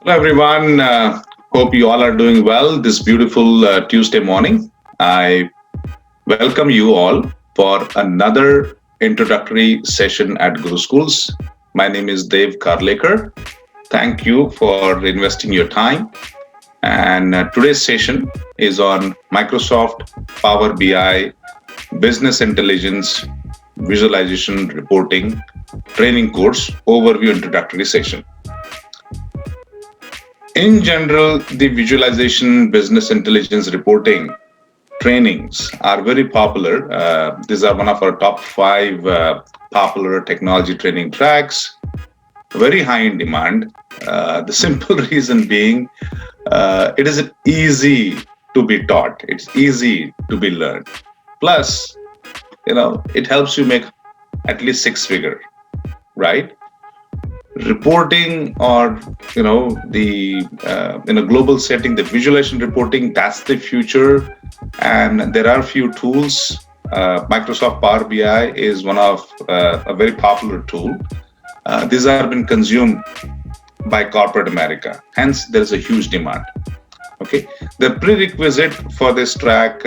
Hello, everyone. Hope you all are doing well this beautiful Tuesday morning. I welcome you all for another introductory session at Guru Schools. My name is Dev Karlekar. Thank you for investing your time. And today's session is on Microsoft Power BI, Business Intelligence, Visualization Reporting, Training Course Overview Introductory Session. In general, the visualization, business intelligence reporting trainings are very popular. These are one of our top five popular technology training tracks, very high in demand. The simple reason being, it is easy to be taught. It's easy to be learned. Plus, it helps you make at least six-figure, right? Reporting or the in a global setting, the visualization reporting, that's the future. And there are few tools. Microsoft Power BI is one of a very popular tool. These have been consumed by corporate America, hence there's a huge demand. Okay, the prerequisite for this track,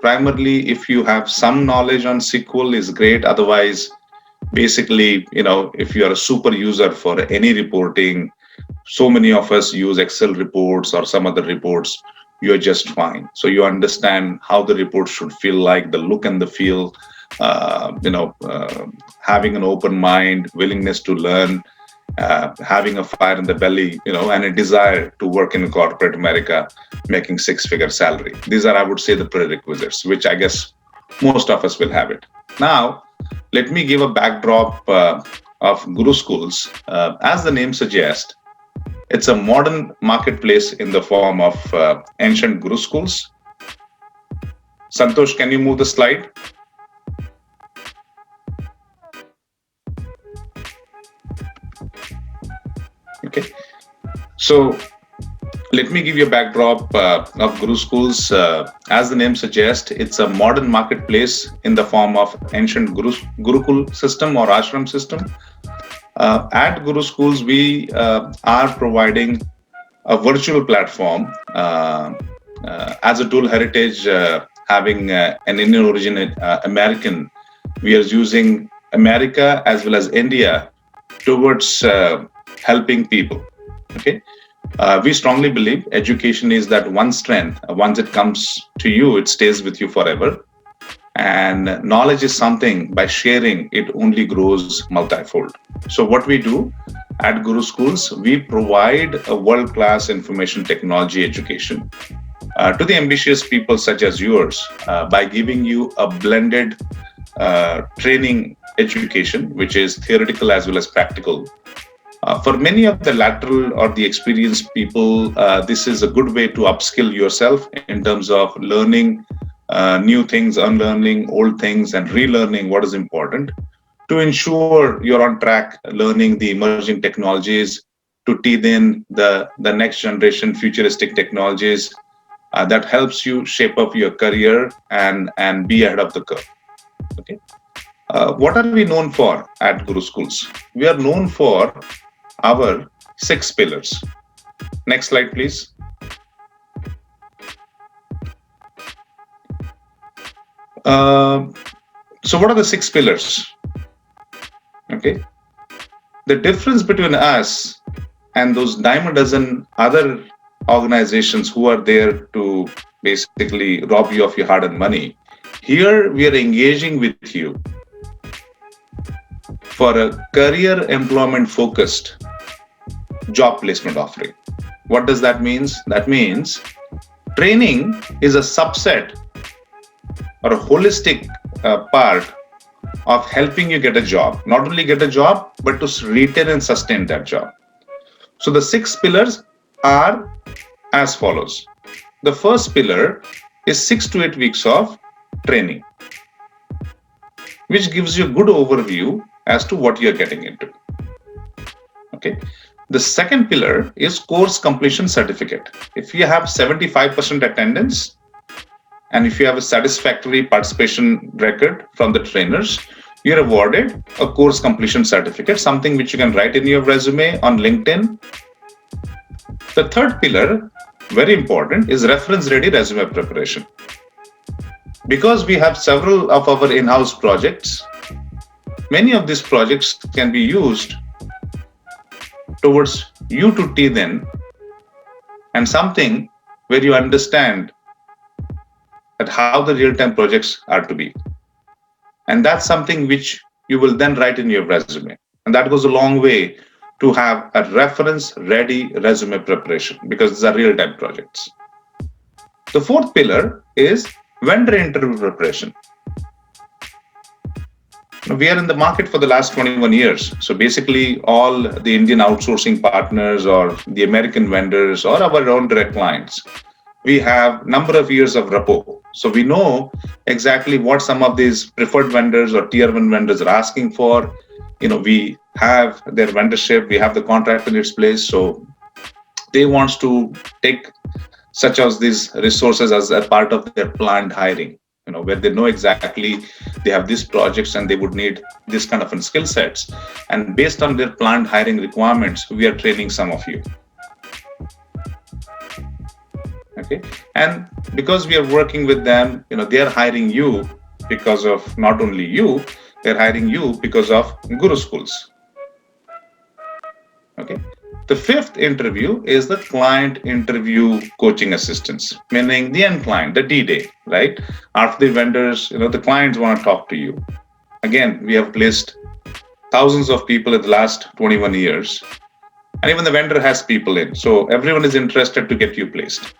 primarily if you have some knowledge on SQL is great. Otherwise, basically, if you are a super user for any reporting, so many of us use Excel reports or some other reports, you're just fine. So you understand how the report should feel like, the look and the feel, having an open mind, willingness to learn, having a fire in the belly, and a desire to work in corporate America, making six-figure salary. These are, I would say, the prerequisites, which I guess most of us will have it. Now, let me give a backdrop of Guru Schools. As the name suggests, it's a modern marketplace in the form of ancient Guru Schools. Santosh, can you move the slide? Okay. So let me give you a backdrop of Guru Schools. As the name suggests, it's a modern marketplace in the form of ancient Gurukul system or ashram system. At Guru Schools, we are providing a virtual platform as a dual heritage, having an Indian origin American. We are using America as well as India towards helping people. Okay. We strongly believe education is that one strength. Once it comes to you, it stays with you forever. And knowledge is something, by sharing, it only grows multifold. So what we do at Guru Schools, we provide a world-class information technology education to the ambitious people such as yours by giving you a blended training education, which is theoretical as well as practical. For many of the lateral or the experienced people, this is a good way to upskill yourself in terms of learning new things, unlearning old things, and relearning what is important to ensure you're on track, learning the emerging technologies, to teeth in the next generation futuristic technologies that helps you shape up your career and be ahead of the curve. Okay. What are we known for at Guru Schools? We are known for our 6 pillars. Next slide, please. So what are the 6 pillars? Okay. The difference between us and those dime a dozen other organizations who are there to basically rob you of your hard-earned money, here we are engaging with you for a career employment focused job placement offering. What does that mean? That means training is a subset or a holistic part of helping you get a job. Not only get a job, but to retain and sustain that job. So the 6 pillars are as follows. The first pillar is 6 to 8 weeks of training, which gives you a good overview as to what you're getting into. Okay. The second pillar is course completion certificate. If you have 75% attendance and if you have a satisfactory participation record from the trainers, you're awarded a course completion certificate, something which you can write in your resume on LinkedIn The third pillar, very important, is reference-ready resume preparation. Because we have several of our in-house projects, many of these projects can be used towards you to teach in and something where you understand that how the real-time projects are to be. And that's something which you will then write in your resume. And that goes a long way to have a reference-ready resume preparation because these are real-time projects. The fourth pillar is vendor interview preparation. We are in the market for the last 21 years. So basically all the Indian outsourcing partners or the American vendors or our own direct clients, we have number of years of rapport. So we know exactly what some of these preferred vendors or tier one vendors are asking for. We have their vendorship, we have the contract in its place. So they want to take such as these resources as a part of their planned hiring, where they know exactly they have these projects and they would need this kind of skill sets. And based on their planned hiring requirements, we are training some of you. Okay. And because we are working with them, they are hiring you because of not only you, they're hiring you because of Guru Schools. Okay. The fifth interview is the client interview coaching assistance, meaning the end client, the D-Day, right? After the vendors, the clients want to talk to you. Again, we have placed thousands of people in the last 21 years, and even the vendor has people in. So everyone is interested to get you placed.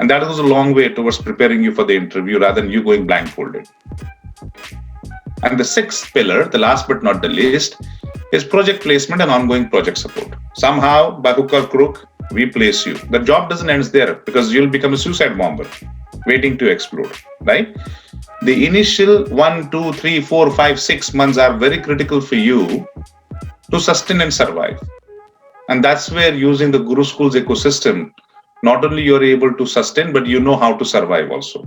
And that goes a long way towards preparing you for the interview rather than you going blindfolded. And the sixth pillar, the last but not the least, is project placement and ongoing project support. Somehow, by hook or crook, we place you. The job doesn't end there because you'll become a suicide bomber waiting to explode, right? The initial 1, 2, 3, 4, 5, 6 months are very critical for you to sustain and survive. And that's where using the Guru Schools ecosystem, not only you're able to sustain, but you know how to survive also.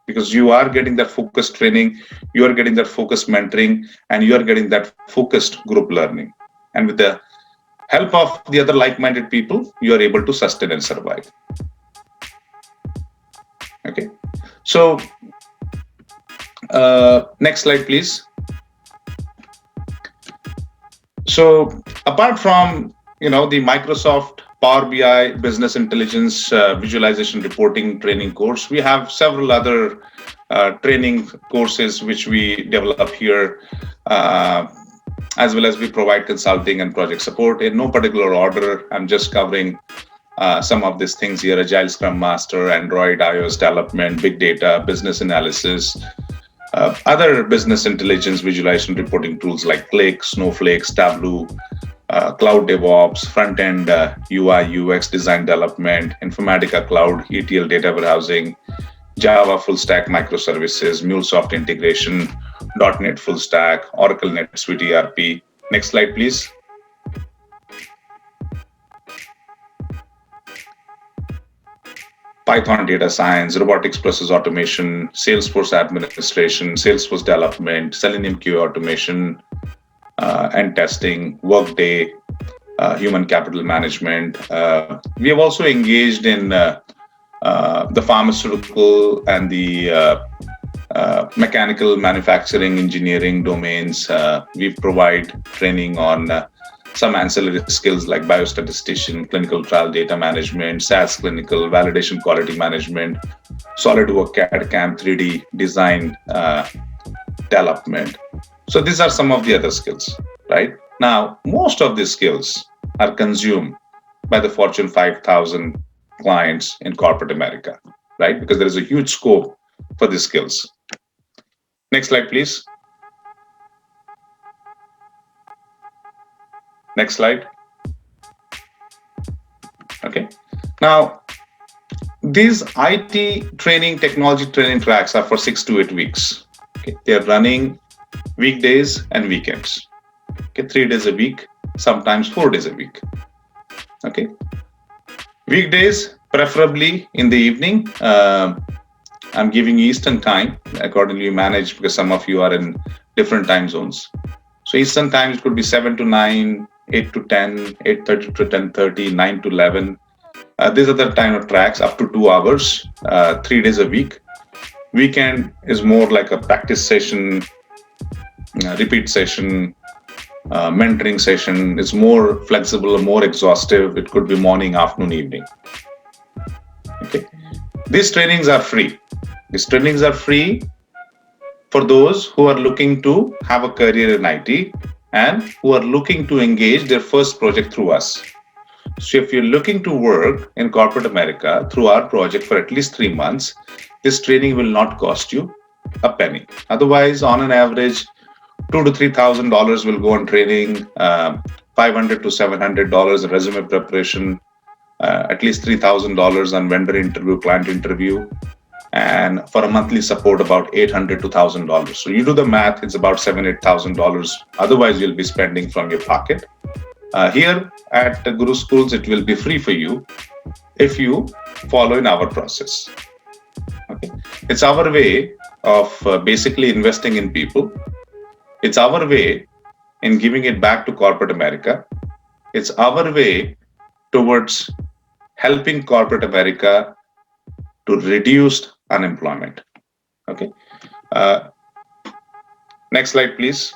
Because you are getting that focused training, you are getting that focused mentoring, and you are getting that focused group learning. And with the help of the other like-minded people, you are able to sustain and survive. Okay. So, next slide, please. So, apart from the Microsoft Power BI Business Intelligence Visualization Reporting Training course, we have several other training courses which we develop here, as well as we provide consulting and project support in no particular order. I'm just covering some of these things here: Agile Scrum Master, Android, iOS development, big data, business analysis, other business intelligence visualization reporting tools like Click, Snowflake, Tableau, Cloud DevOps, front-end UI, UX design development, Informatica Cloud, ETL data warehousing, Java full stack microservices, MuleSoft integration, .NET full stack, Oracle NetSuite ERP. Next slide, please. Python data science, robotics process automation, Salesforce administration, Salesforce development, Selenium QA automation, and testing, Workday, human capital management. We have also engaged in the pharmaceutical and the mechanical manufacturing engineering domains. We provide training on some ancillary skills like biostatistician, clinical trial data management, SaaS clinical, validation quality management, SolidWorks CAD CAM 3D design development. So these are some of the other skills, right? Now, most of these skills are consumed by the Fortune 5,000 clients in corporate America, right? Because there is a huge scope for these skills. Next slide, please. Next slide. Okay. Now, these IT training, technology training tracks are for 6 to 8 weeks. Okay. They are running weekdays and weekends. Okay, 3 days a week, sometimes 4 days a week. Okay. Weekdays, preferably in the evening. I'm giving you Eastern time. Accordingly, you manage because some of you are in different time zones. So Eastern time, it could be 7 to 9, 8 to 10, 8:30 to 10:30, 9 to 11. These are the kind of tracks up to 2 hours, 3 days a week. Weekend is more like a practice session, repeat session, mentoring session. It's more flexible, more exhaustive. It could be morning, afternoon, evening. Okay. These trainings are free. These trainings are free for those who are looking to have a career in IT and who are looking to engage their first project through us. So if you're looking to work in corporate America through our project for at least 3 months, this training will not cost you a penny. Otherwise, on an average, $2,000 to $3,000 will go on training, $500 to $700 resume preparation, at least $3,000 on vendor interview, client interview, and for a monthly support about $800 to $1,000. So you do the math; it's about $7,000 to $8,000. Otherwise, you'll be spending from your pocket. Here at Guru Schools, it will be free for you if you follow in our process. Okay, it's our way of basically investing in people. It's our way in giving it back to corporate America. It's our way towards helping corporate America to reduce unemployment. Okay. Next slide, please.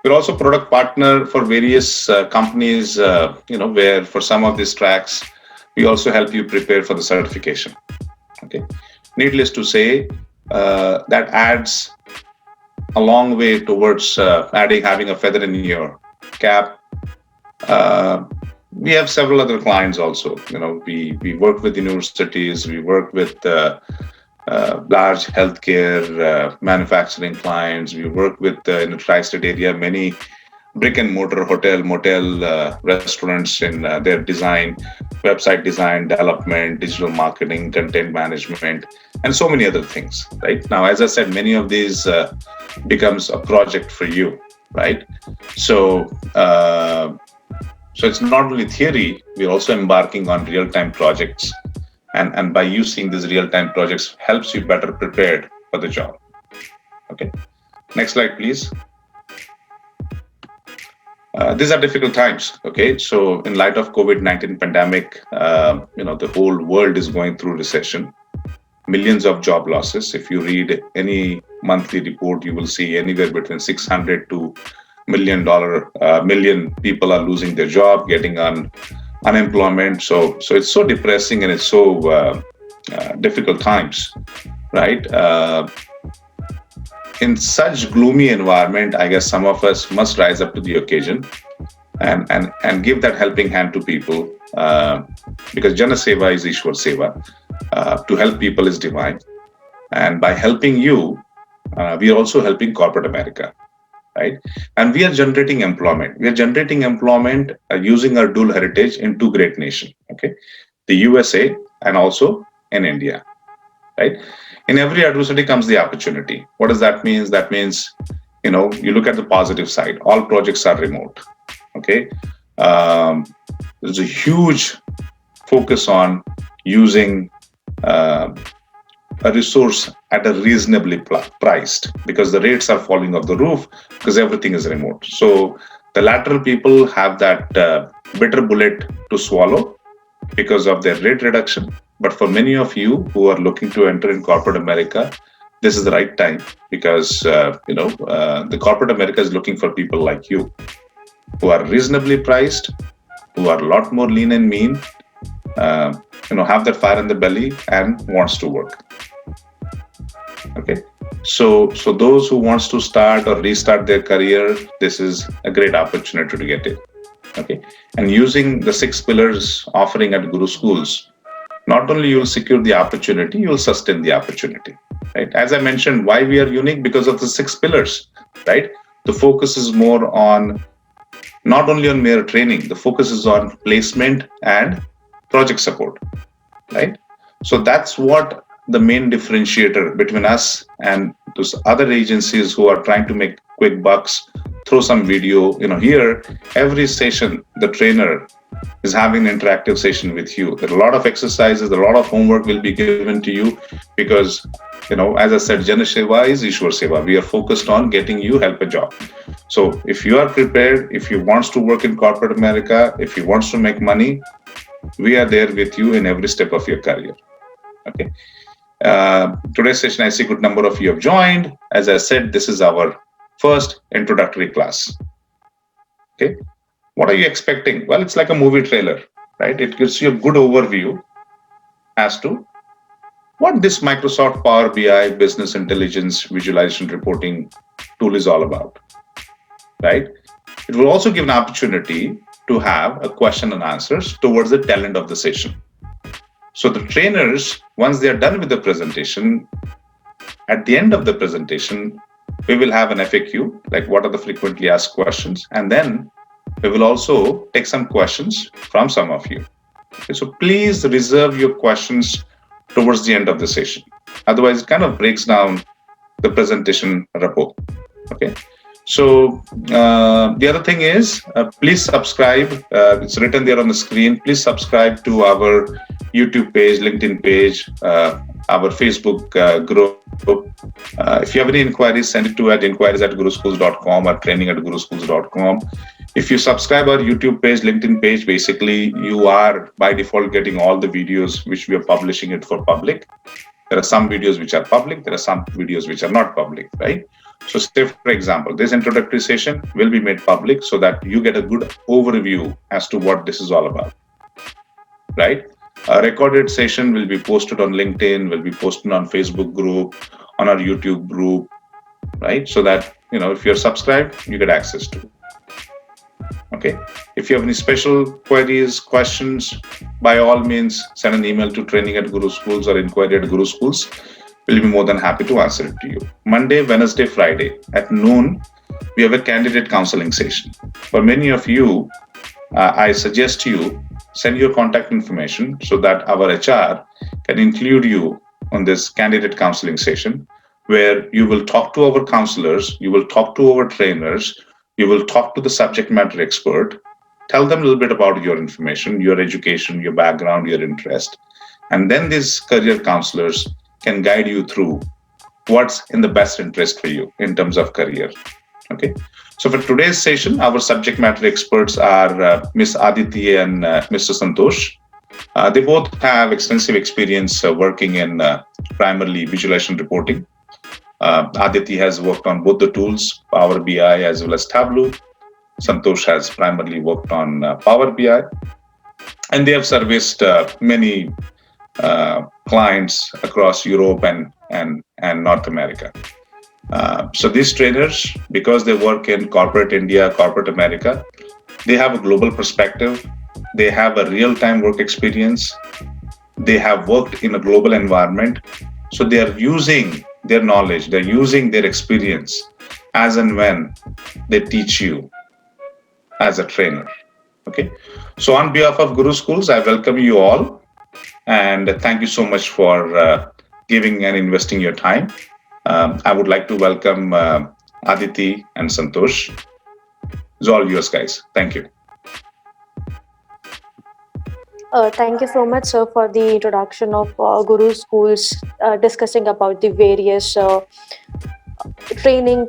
We're also product partner for various companies, where for some of these tracks, we also help you prepare for the certification. Okay. Needless to say, that adds a long way towards having a feather in your cap. We have several other clients also. We work with universities, we work with large healthcare, manufacturing clients. We work with in the tri-state area many brick and mortar hotel, motel, restaurants in their design, website design, development, digital marketing, content management, and so many other things. Right now, as I said, many of these becomes a project for you. Right, so. So it's not only theory, we're also embarking on real-time projects. And by using these real-time projects helps you better prepared for the job. Okay. Next slide, please. These are difficult times. Okay. So in light of COVID-19 pandemic, the whole world is going through recession. Millions of job losses. If you read any monthly report, you will see anywhere between 600 to million people are losing their job, getting on unemployment. So it's so depressing and it's so difficult times, right? In such gloomy environment, I guess some of us must rise up to the occasion and give that helping hand to people, because Jana Seva is Ishwar Seva. To help people is divine, and by helping you, we are also helping corporate America. Right, and we are generating employment. We are generating employment using our dual heritage in two great nations. Okay, the USA and also in India. Right, in every adversity comes the opportunity. What does that mean? That means, you look at the positive side. All projects are remote. Okay, there's a huge focus on using a resource at a reasonably priced, because the rates are falling off the roof because everything is remote. So the lateral people have that bitter bullet to swallow because of their rate reduction. But for many of you who are looking to enter in corporate America, this is the right time, because the corporate America is looking for people like you who are reasonably priced, who are a lot more lean and mean, have that fire in the belly and wants to work. Okay, so those who wants to start or restart their career, this is a great opportunity to get it. Okay, and using the 6 pillars offering at Guru Schools, not only you will secure the opportunity, you will sustain the opportunity. Right, as I mentioned, why we are unique? Because of the 6 pillars. Right, the focus is more on not only on mere training, the focus is on placement and project support. Right, so that's what the main differentiator between us and those other agencies who are trying to make quick bucks through some video. Here, every session, the trainer is having an interactive session with you. There are a lot of exercises, a lot of homework will be given to you, because, as I said, Jana Seva is Ishwar Seva. We are focused on getting you help a job. So if you are prepared, if you wants to work in corporate America, if you wants to make money, we are there with you in every step of your career. Okay. Today's session, I see a good number of you have joined. As I said, this is our first introductory class. Okay. What are you expecting? Well, it's like a movie trailer, right? It gives you a good overview as to what this Microsoft Power BI business intelligence visualization reporting tool is all about, right? It will also give an opportunity to have a question and answers towards the tail end of the session. So the trainers, once they are done with the presentation, at the end of the presentation, we will have an FAQ, like what are the frequently asked questions, and then we will also take some questions from some of you. Okay, so please reserve your questions towards the end of the session. Otherwise, it kind of breaks down the presentation rapport. Okay. So the other thing is, please subscribe. It's written there on the screen. Please subscribe to our YouTube page, LinkedIn page, our Facebook group. If you have any inquiries, send it to at inquiries@guruschools.com or training@guruschools.com. If you subscribe our YouTube page, LinkedIn page, basically you are by default getting all the videos which we are publishing it for public. There are some videos which are public. There are some videos which are not public, right? So say, for example, this introductory session will be made public so that you get a good overview as to what this is all about, right? A recorded session will be posted on LinkedIn, will be posted on Facebook group, on our YouTube group, right? So that, if you're subscribed, you get access to it. Okay. If you have any special queries, questions, by all means, send an email to training@guruschools or inquiry@guruschools. We'll be more than happy to answer it to you. Monday, Wednesday, Friday at noon, we have a candidate counseling session. For many of you, I suggest you send your contact information so that our HR can include you on this candidate counseling session, where you will talk to our counselors, you will talk to our trainers, you will talk to the subject matter expert, tell them a little bit about your information, your education, your background, your interest. And then these career counselors can guide you through what's in the best interest for you in terms of career. Okay. So for today's session, our subject matter experts are Ms. Aditi and Mr. Santosh. They both have extensive experience working in primarily visualization reporting. Aditi has worked on both the tools, Power BI as well as Tableau. Santosh has primarily worked on Power BI. And they have serviced many clients across Europe and North America. So these trainers, because they work in corporate India, corporate America, they have a global perspective. They have a real-time work experience. They have worked in a global environment. So they are using their knowledge, they're using their experience as and when they teach you as a trainer. Okay. So on behalf of Guru Schools, I welcome you all. And thank you so much for giving and investing your time. I would like to welcome Aditi and Santosh. It's all yours, guys. Thank you. Thank you so much, sir, for the introduction of Guru Schools, discussing about the various training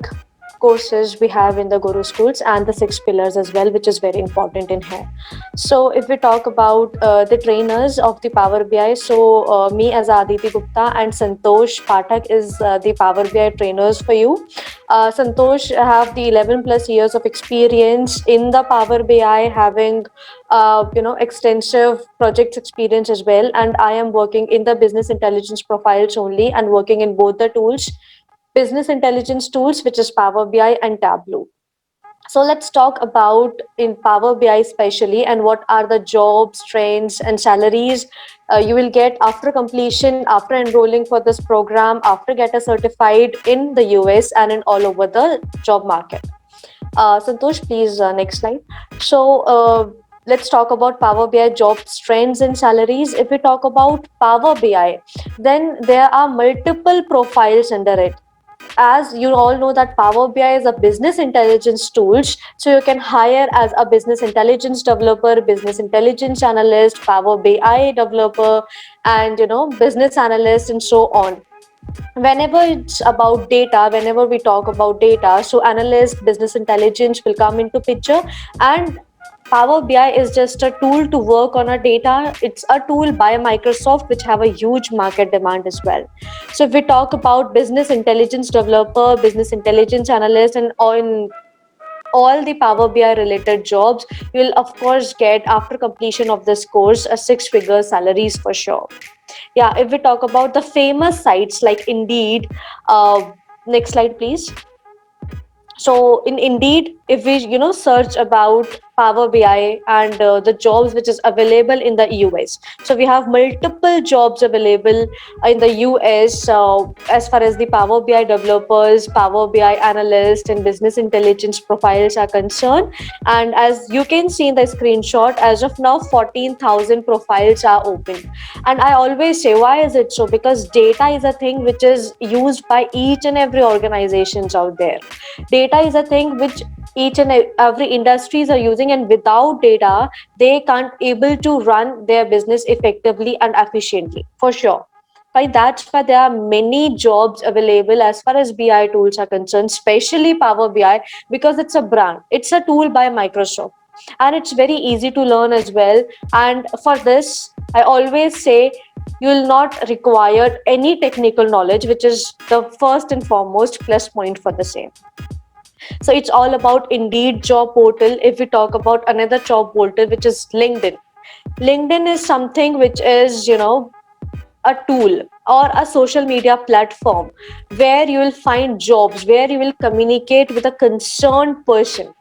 courses we have in the Guru Schools and the 6 pillars as well, which is very important in here. So if we talk about the trainers of the Power BI, so me as Aditi Gupta and Santosh Pathak is the Power BI trainers for you. Santosh have the 11 plus years of experience in the Power BI, having extensive projects experience as well. And I am working in the business intelligence profiles only and working in both the tools, business intelligence tools, which is Power BI and Tableau. So let's talk about in Power BI especially, and what are the jobs, trends, and salaries you will get after completion, after enrolling for this program, after getting certified in the US and in all over the job market. Santosh, please, next slide. So let's talk about Power BI jobs, trends, and salaries. If we talk about Power BI, then there are multiple profiles under it. As you all know that Power BI is a business intelligence tool, so you can hire as a business intelligence developer, business intelligence analyst, Power BI developer, and business analyst, and so on. Whenever it's about data, whenever we talk about data, so analyst, business intelligence will come into picture. And Power BI is just a tool to work on our data. It's a tool by Microsoft which have a huge market demand as well. So if we talk about business intelligence developer, business intelligence analyst, and on all the Power BI related jobs, you will of course get after completion of this course a six-figure salaries for sure. Yeah, if we talk about the famous sites like Indeed, uh, next slide please. So in Indeed, if we search about Power BI and the jobs which is available in the US, so we have multiple jobs available in the US as far as the Power BI developers, Power BI analysts, and business intelligence profiles are concerned. And as you can see in the screenshot, as of now 14,000 profiles are open. And I always say, why is it so? Because data is a thing which is used by each and every organizations out there. Data is a thing which each and every industries are using, and without data they can't able to run their business effectively and efficiently for sure. Right, that's why there are many jobs available as far as BI tools are concerned, especially Power BI, because it's a brand, it's a tool by Microsoft, and it's very easy to learn as well. And for this, I always say you will not require any technical knowledge, which is the first and foremost plus point for the same. So it's all about Indeed job portal. If we talk about another job portal, which is LinkedIn. LinkedIn is something which is, a tool or a social media platform where you will find jobs, where you will communicate with a concerned person,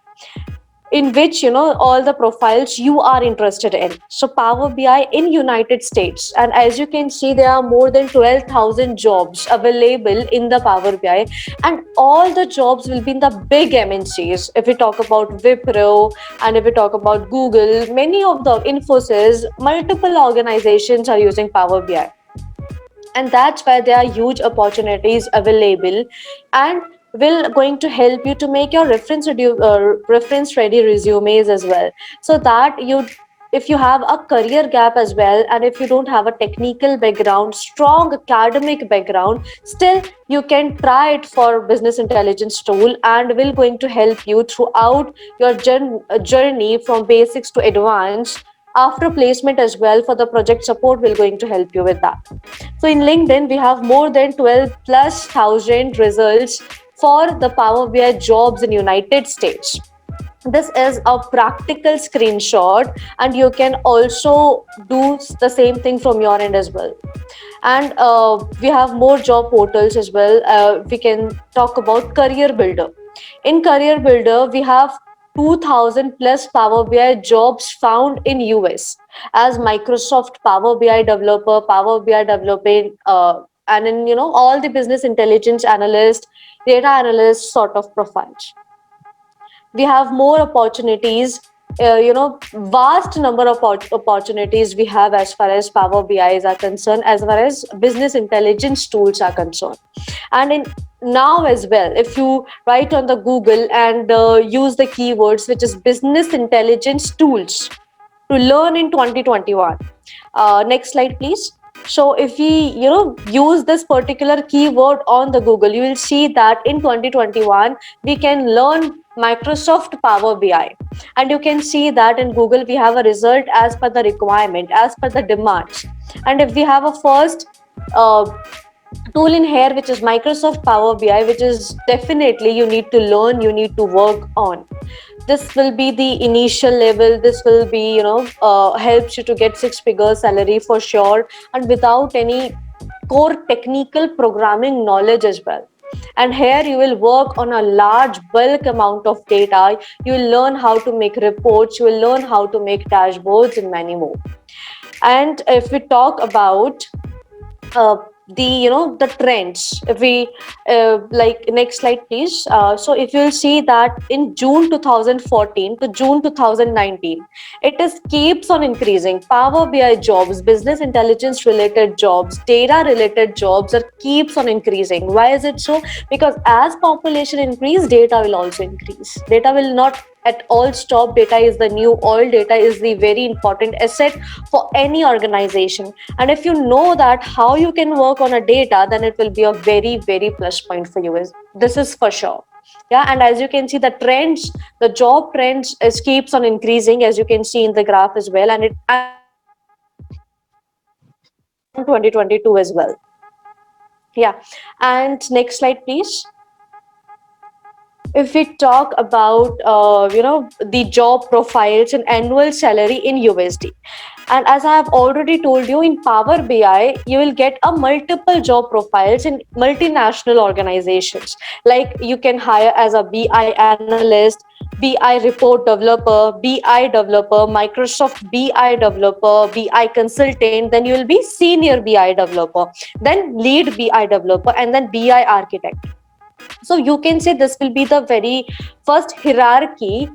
in which all the profiles you are interested in. So Power BI in United States, and as you can see there are more than 12,000 jobs available in the Power BI, and all the jobs will be in the big MNCs. If we talk about Wipro, and if we talk about Google, many of the Infosys, multiple organizations are using Power BI, and that's why there are huge opportunities available, and will going to help you to make your reference ready resumes as well, so that you, if you have a career gap as well, and if you don't have a technical background, strong academic background, still you can try it for business intelligence tool, and will going to help you throughout your journey from basics to advanced. After placement as well, for the project support will going to help you with that. So in LinkedIn, we have more than 12 plus thousand results for the Power BI jobs in United States. This is a practical screenshot, and you can also do the same thing from your end as well. And we have more job portals as well. We can talk about Career Builder. In Career Builder, we have 2000 plus Power BI jobs found in US as Microsoft Power BI developer, Power BI developing, and in all the business intelligence analyst, data analyst sort of profiles. We have more opportunities, vast number of opportunities we have as far as Power BIs are concerned, as far as business intelligence tools are concerned. And in now as well, if you write on the Google and use the keywords which is business intelligence tools to learn in 2021. Next slide please. So if we use this particular keyword on the Google, you will see that in 2021 we can learn Microsoft Power BI, and you can see that in Google we have a result as per the requirement, as per the demands. And if we have a first uh, tool in here which is Microsoft Power BI, which is definitely you need to learn, you need to work on. This will be the initial level. This will be helps you to get six-figure salary for sure, and without any core technical programming knowledge as well. And here you will work on a large bulk amount of data. You will learn how to make reports, you will learn how to make dashboards, and many more. And if we talk about uh, the the trends, if we like next slide please. So if you'll see that in June 2014 to June 2019, it is keeps on increasing. Power BI jobs, business intelligence related jobs, data related jobs are keeps on increasing. Why is it so? Because as population increase, data will also increase. Data will not at all stop, data is the new oil. Data is the very important asset for any organization. And if you know that how you can work on a data, then it will be a very, very plus point for you. This is for sure. Yeah, and as you can see, the trends, the job trends is keeps on increasing, as you can see in the graph as well, and it continues to increase beyond 2022 as well. Yeah, and next slide, please. If we talk about the job profiles and annual salary in USD, and as I have already told you, in Power BI you will get a multiple job profiles in multinational organizations. Like you can hire as a BI analyst, BI report developer, BI developer, Microsoft BI developer, BI consultant, then you will be senior BI developer, then lead BI developer, and then BI architect. So you can say this will be the very first hierarchy,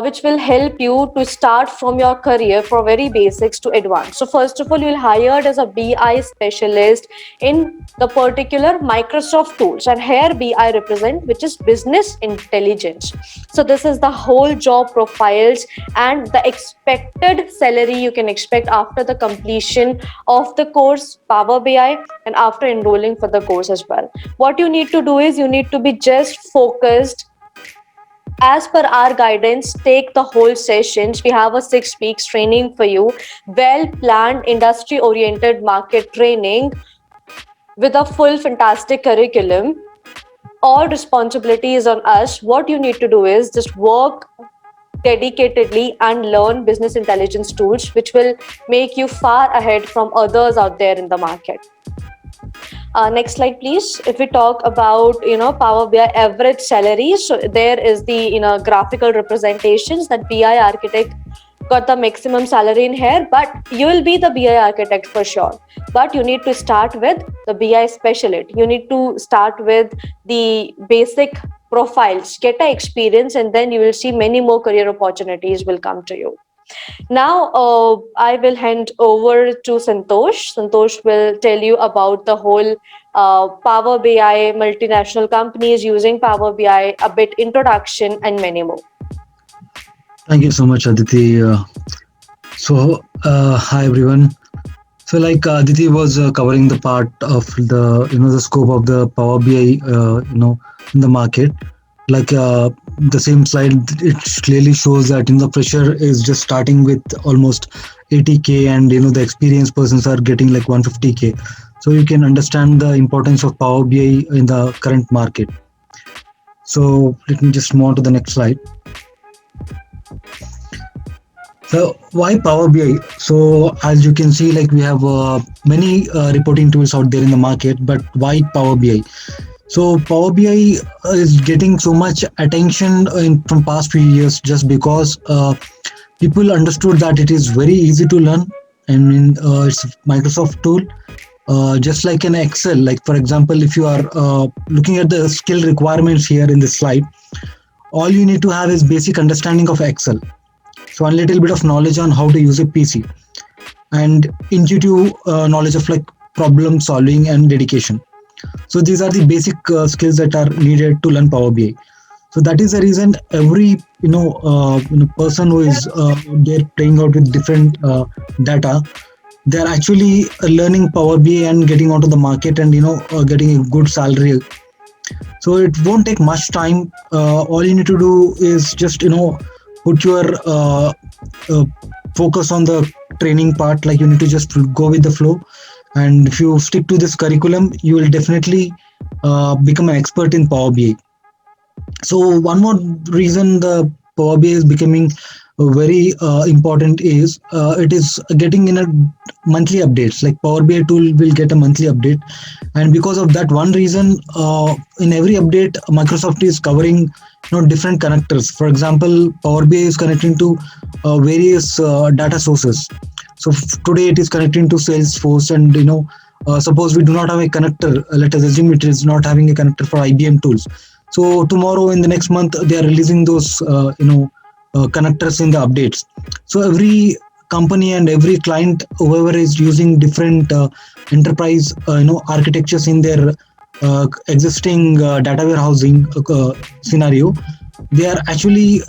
which will help you to start from your career for very basics to advance. So first of all, you will hired as a BI specialist in the particular Microsoft tools, and here BI represent, which is business intelligence. So this is the whole job profiles and the expected salary you can expect after the completion of the course Power BI and after enrolling for the course as well. What you need to do is you need to be just focused. As per our guidance, take the whole sessions. We have a 6 weeks training for you, well planned industry oriented market training with a full fantastic curriculum. All responsibility is on us. What you need to do is just work dedicatedly and learn business intelligence tools, which will make you far ahead from others out there in the market. Next slide, please. If we talk about Power BI average salary, so there is the graphical representations that BI architect got the maximum salary in here, but you will be the BI architect for sure. But you need to start with the BI specialist. You need to start with the basic profiles, get a experience, and then you will see many more career opportunities will come to you. Now, I will hand over to Santosh. Santosh will tell you about the whole Power BI, multinational companies using Power BI, a bit introduction, and many more. Thank you so much, Aditi. Hi everyone. So, like Aditi was covering the part of the scope of the Power BI, in the market. Like the same slide, it clearly shows that the fresher is just starting with almost 80K, and the experienced persons are getting like 150K. So you can understand the importance of Power BI in the current market. So let me just move on to the next slide. So why Power BI? So as you can see, like we have many reporting tools out there in the market, but why Power BI? So Power BI is getting so much attention from past few years just because people understood that it is very easy to learn, and it's a Microsoft tool, just like an Excel. Like for example, if you are looking at the skill requirements here in this slide, all you need to have is basic understanding of Excel. So a little bit of knowledge on how to use a PC, and intuitive knowledge of like problem solving and dedication. So these are the basic skills that are needed to learn Power BI. So that is the reason every person who is they're playing out with different data, they're actually learning Power BI and getting onto the market, and getting a good salary. So it won't take much time. All you need to do is just put your focus on the training part. Like you need to just go with the flow, and if you stick to this curriculum, you will definitely become an expert in Power BI. So one more reason the Power BI is becoming very important is it is getting in a monthly updates. Like Power BI tool will get a monthly update, and because of that one reason, in every update, Microsoft is covering different connectors. For example, Power BI is connecting to various data sources. So today it is connecting to Salesforce, and suppose we do not have a connector. Let us assume it is not having a connector for IBM tools. So tomorrow, in the next month, they are releasing those connectors in the updates. So every company and every client, whoever is using different enterprise architectures in their existing data warehousing scenario, they are actually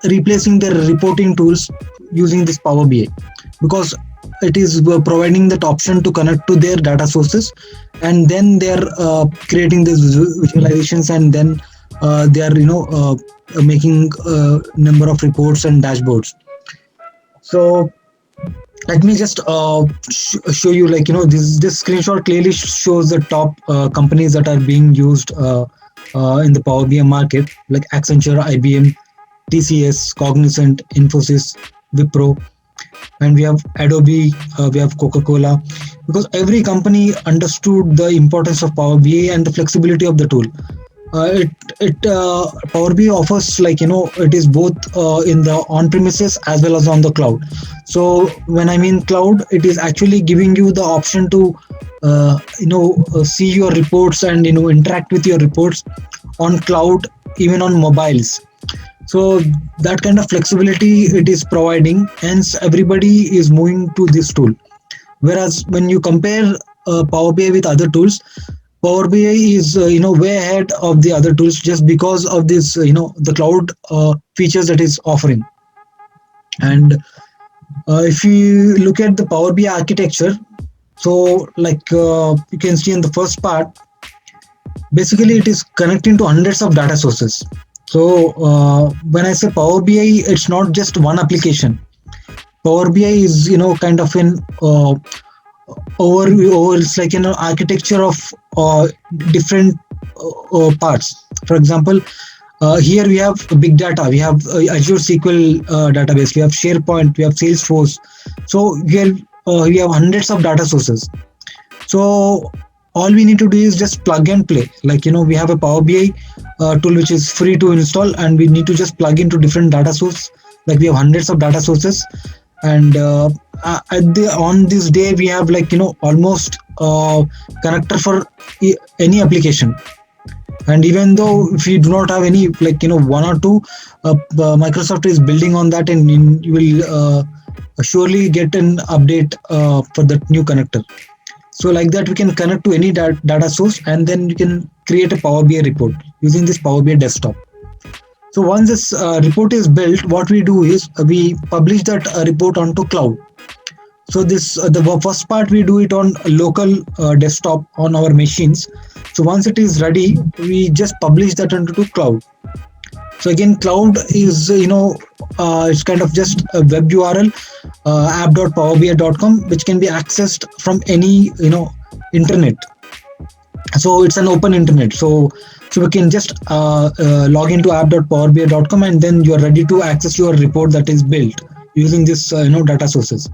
replacing their reporting tools using this Power BI, because it is providing that option to connect to their data sources, and then they are creating these visualizations, and then they are making number of reports and dashboards. So let me just show you, like, this screenshot clearly shows the top companies that are being used in the Power BI market, like Accenture, IBM, TCS, Cognizant, Infosys, Wipro, and we have Adobe, we have Coca-Cola, because every company understood the importance of Power BI and the flexibility of the tool. It Power BI offers, like, it is both in the on premises as well as on the cloud. So when I mean cloud, it is actually giving you the option to see your reports and interact with your reports on cloud, even on mobiles. So that kind of flexibility it is providing, hence everybody is moving to this tool. Whereas when you compare Power BI with other tools, Power BI is way ahead of the other tools, just because of this the cloud features that is offering. And if you look at the Power BI architecture, so like you can see in the first part, basically it is connecting to hundreds of data sources. So when I say Power BI, it's not just one application. Power BI is kind of an over it's like architecture of different parts. For example, here we have big data, we have Azure SQL database, we have SharePoint, we have Salesforce. So here we have hundreds of data sources. So all we need to do is just plug and play. Like, we have a Power BI tool which is free to install, and we need to just plug into different data source. Like, we have hundreds of data sources, and on this day we have, like, almost connector for any application. And even though if you do not have any, like, one or two, Microsoft is building on that, and you will surely get an update for that new connector. So like that, we can connect to any data source, and then you can create a Power BI report using this Power BI desktop. So once this report is built, what we do is we publish that report onto cloud. So this the first part we do it on local desktop on our machines. So once it is ready, we just publish that onto cloud. So again, cloud is it's kind of just a web URL, app.powerbi.com, which can be accessed from any internet. So it's an open internet. So we can just log into app.powerbi.com, and then you are ready to access your report that is built using this data sources.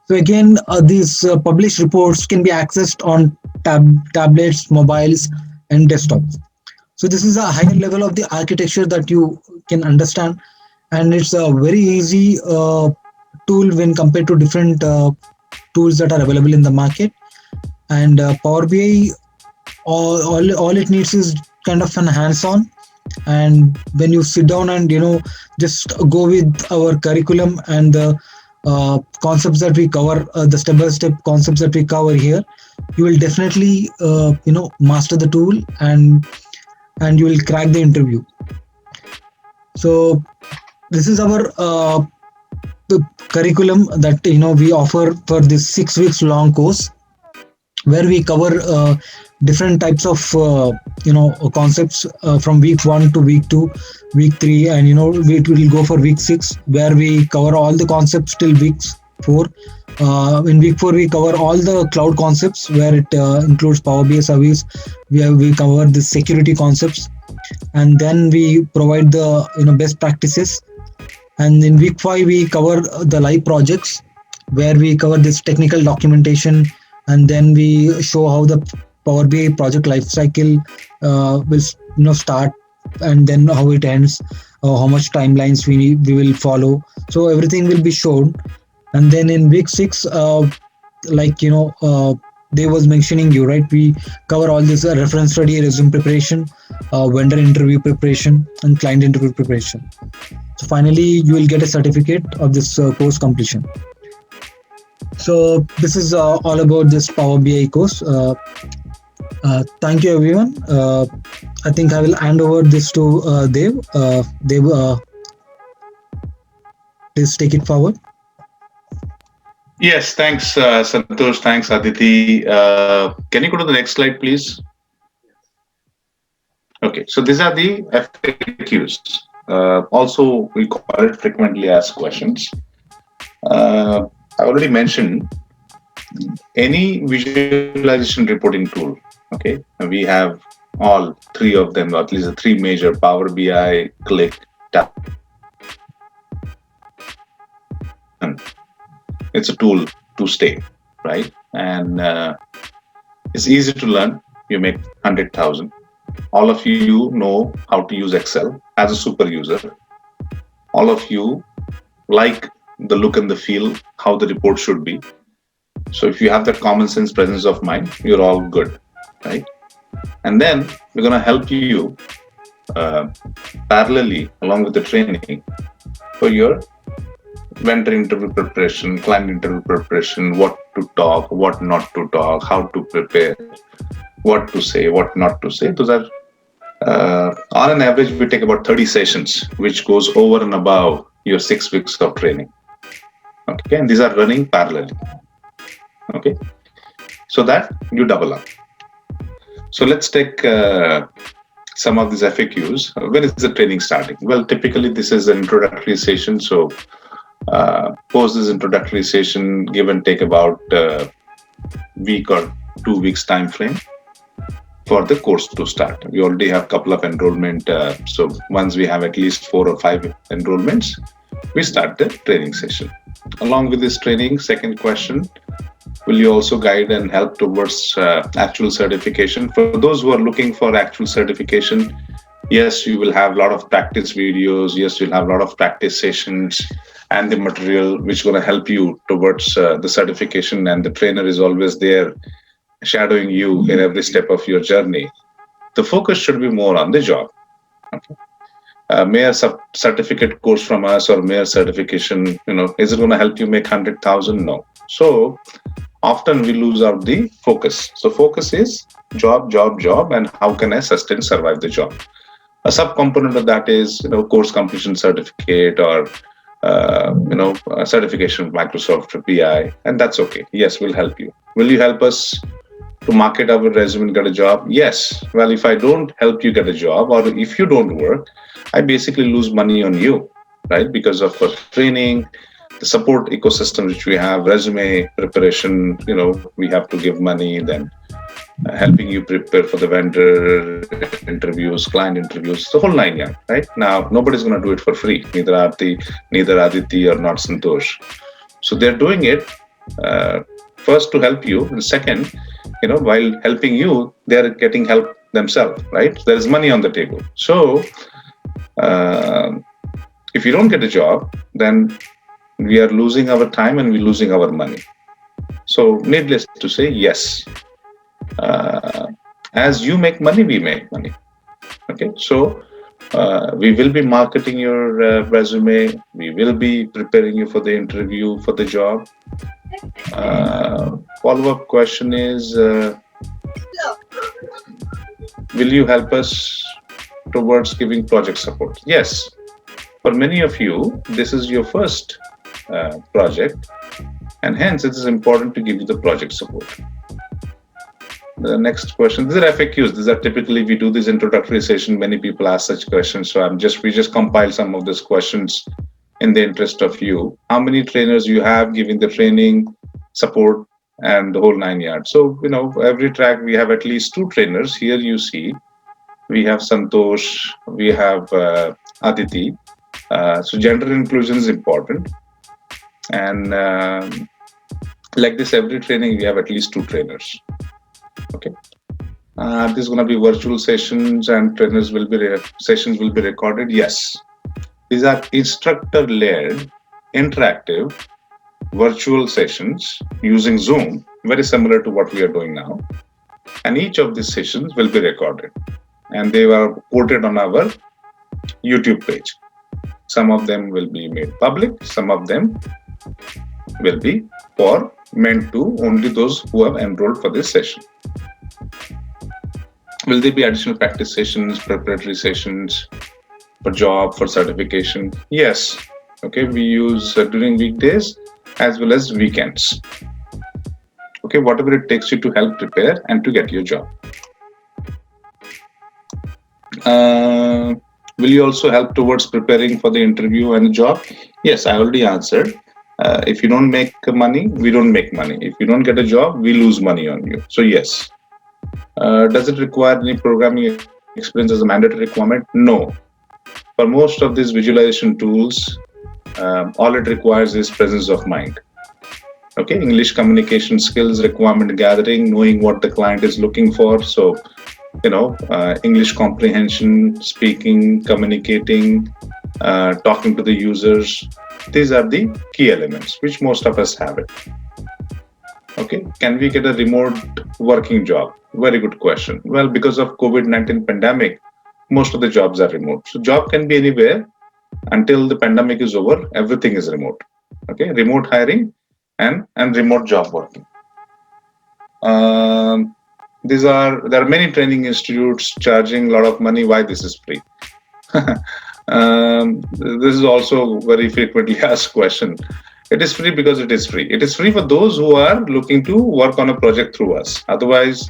So again, these published reports can be accessed on tablets, mobiles, and desktops. So this is a higher level of the architecture that you can understand, and it's a very easy tool when compared to different tools that are available in the market. And Power BI, all it needs is kind of an hands-on. And when you sit down and just go with our curriculum and the concepts that we cover, the step-by-step concepts that we cover here, you will definitely master the tool, and you will crack the interview. So this is our the curriculum that we offer for this 6 weeks long course, where we cover different types of concepts from week 1 to week 2, week 3, and it will go for week 6, where we cover all the concepts till week 4. In week 4 we cover all the cloud concepts, where it includes Power BI service. We cover the security concepts, and then we provide the best practices. And in week 5 we cover the live projects, where we cover this technical documentation, and then we show how the Power BI project lifecycle will start, and then how it ends, how much timelines we will follow. So everything will be shown. And then in week 6, they was mentioning you, right? We cover all this reference study, resume preparation, vendor interview preparation, and client interview preparation. So finally, you will get a certificate of this course completion. So this is all about this Power BI course. Thank you, everyone. I think I will hand over this to Dev. Dev, please take it forward. Yes, thanks, Santosh. Thanks, Aditi. Can you go to the next slide, please? Okay, so these are the FAQs. Also, we call it frequently asked questions. I already mentioned any visualization reporting tool. Okay, we have all three of them, or at least the three major: Power BI, Click, Tableau. It's a tool to stay, right? And it's easy to learn. You make 100,000. All of you know how to use Excel as a super user. All of you like the look and the feel, how the report should be. So if you have that common sense presence of mind, you're all good, right? And then we're going to help you parallelly along with the training for your vendor interview preparation, client interview preparation, what to talk, what not to talk, how to prepare, what to say, what not to say. Those are on an average, we take about 30 sessions, which goes over and above your 6 weeks of training. Okay, and these are running parallelly. Okay, so that you double up. So let's take some of these FAQs. When is the training starting? Well, typically this is an introductory session. So post this introductory session, give and take about week or 2 weeks time frame for the course to start. We already have a couple of enrollment. So once we have at least 4 or 5 enrollments, we start the training session. Along with this training, second question, will you also guide and help towards actual certification? For those who are looking for actual certification, yes, you will have a lot of practice videos. Yes, you'll have a lot of practice sessions and the material which is going to help you towards the certification, and the trainer is always there shadowing you in every step of your journey. The focus should be more on the job. Okay. May a certificate course from us or may a certification, is it going to help you make 100,000? No. So often we lose out the focus. So focus is job, and how can I survive the job? A subcomponent of that is, course completion certificate or, a certification of Microsoft BI, and that's okay. Yes, we'll help you. Will you help us to market our resume and get a job? Yes. Well, if I don't help you get a job, or if you don't work, I basically lose money on you, right? Because of training, the support ecosystem which we have, resume preparation, we have to give money, then helping you prepare for the vendor interviews, client interviews, the whole 9 yards, right? Now, nobody's going to do it for free, neither Aditi or not Santosh. So they're doing it first to help you, and second, while helping you, they're getting help themselves, right? There is money on the table. So if you don't get a job, then we are losing our time and we're losing our money. So needless to say, yes, as you make money, we make money. Okay, so we will be marketing your resume. We will be preparing you for the interview for the job. Follow-up question is, will you help us towards giving project support? Yes. For many of you, this is your first project, and hence it is important to give you the project support. The next question, these are FAQs. These are typically, we do this introductory session, many people ask such questions. So we just compile some of these questions in the interest of you. How many trainers you have giving the training, support, and the whole 9 yards? So, every track we have at least 2 trainers. Here you see, we have Santosh, we have Aditi. So gender inclusion is important. And like this, every training, we have at least 2 trainers. Okay. This is going to be virtual sessions and sessions will be recorded. Yes. These are instructor-led, interactive, virtual sessions using Zoom, very similar to what we are doing now. And each of these sessions will be recorded. And they are quoted on our YouTube page. Some of them will be made public. Some of them will be meant to only those who have enrolled for this session. Will there be additional practice sessions, preparatory sessions for job, for certification? Yes. Okay, we use during weekdays as well as weekends. Okay, whatever it takes you to help prepare and to get your job. Will you also help towards preparing for the interview and the job? Yes, I already answered. If you don't make money, we don't make money. If you don't get a job, we lose money on you. So yes. Does it require any programming experience as a mandatory requirement? No. For most of these visualization tools, all it requires is presence of mind. Okay, English communication skills, requirement gathering, knowing what the client is looking for. So, English comprehension, speaking, communicating, talking to the users. These are the key elements which most of us have it. Okay, can we get a remote working job? Very good question. Well, because of COVID-19 pandemic, most of the jobs are remote. So job can be anywhere until the pandemic is over. Everything is remote. Okay, remote hiring and remote job working. There are many training institutes charging a lot of money. Why this is free? This is also very frequently asked question. It is free because it is free. It is free for those who are looking to work on a project through us. Otherwise,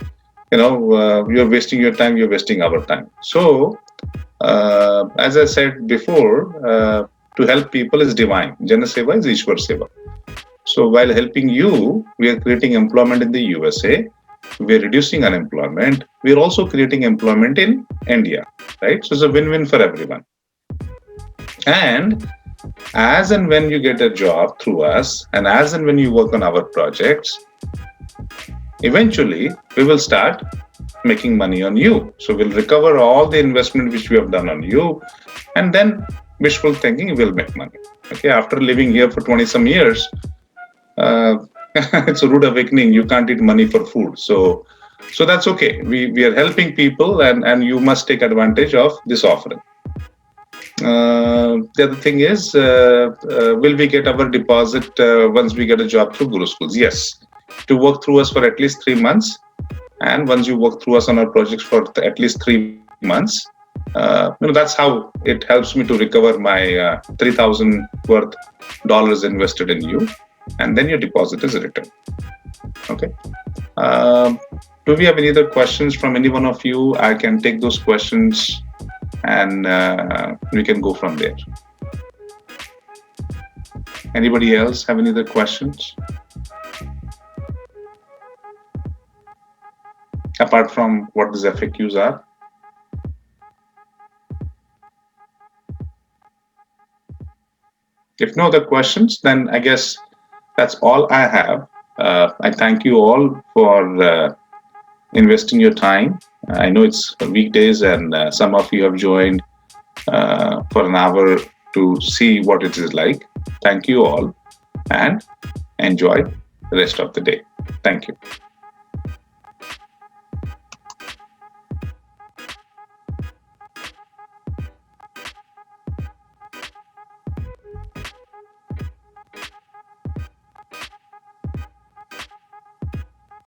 you're wasting your time, you're wasting our time. So, as I said before, to help people is divine. Jana Seva is Ishwar Seva. So, while helping you, we are creating employment in the USA. We are reducing unemployment. We are also creating employment in India, right? So, it's a win-win for everyone. And as and when you get a job through us, and as and when you work on our projects, eventually we will start making money on you. So we'll recover all the investment which we have done on you, and then wishful thinking will make money. Okay, after living here for 20 some years, it's a rude awakening. You can't eat money for food. So that's okay. We are helping people, and you must take advantage of this offering. The other thing is, will we get our deposit once we get a job through Guruschools? Yes. To work through us for at least 3 months, and once you work through us on our projects for at least 3 months, that's how it helps me to recover my $3,000 worth dollars invested in you, and then your deposit is returned. Okay. Do we have any other questions from any one of you? I can take those questions, and we can go from there. Anybody else have any other questions? Apart from what these FAQs are? If no other questions, then I guess that's all I have. I thank you all for investing your time. I know it's weekdays, and some of you have joined for an hour to see what it is like. Thank you all, and enjoy the rest of the day. Thank you.